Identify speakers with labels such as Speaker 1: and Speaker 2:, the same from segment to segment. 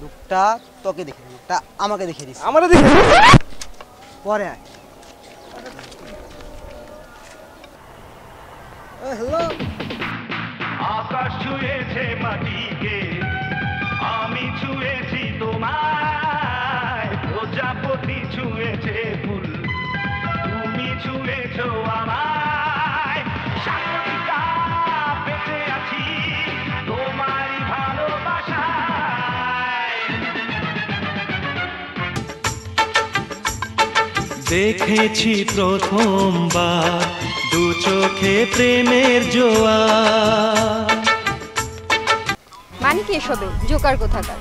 Speaker 1: লোকটা তোকে দেখে লোকটা আমাকে দেখিয়ে দিস
Speaker 2: আমারে দেখে
Speaker 1: পরে আয় হ্যালো
Speaker 3: আকাশ ছুঁয়েছে মাটিকে আমি ছুঁয়েছি তোমায় প্রজাপতি ছুঁয়েছে ফুল তুমি ছুঁয়েছো আমায় সাগরিকা বেঁচে আছি তোমারই ভালোবাসায় দেখেছি প্রথমবার দু চোখে প্রেমের জোয়ার
Speaker 4: মানে কি এসবে জোকার কোথাকার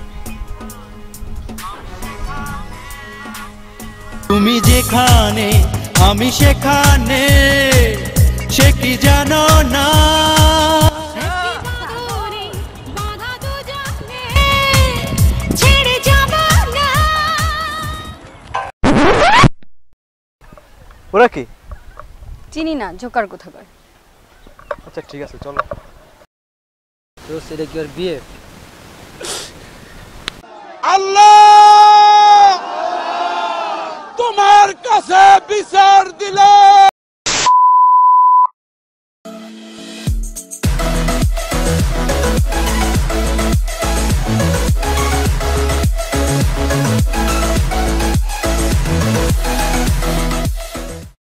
Speaker 3: তুমি যেখানে আমি সেখানে সে কি জানো না
Speaker 2: ওরা কি
Speaker 4: চিনি না জোকার কোথাকার
Speaker 2: আচ্ছা ঠিক আছে চলো
Speaker 1: তো সেটা কি আর বিয়ে
Speaker 5: আল্লাহ তোমার কাছে বিচার দিলাম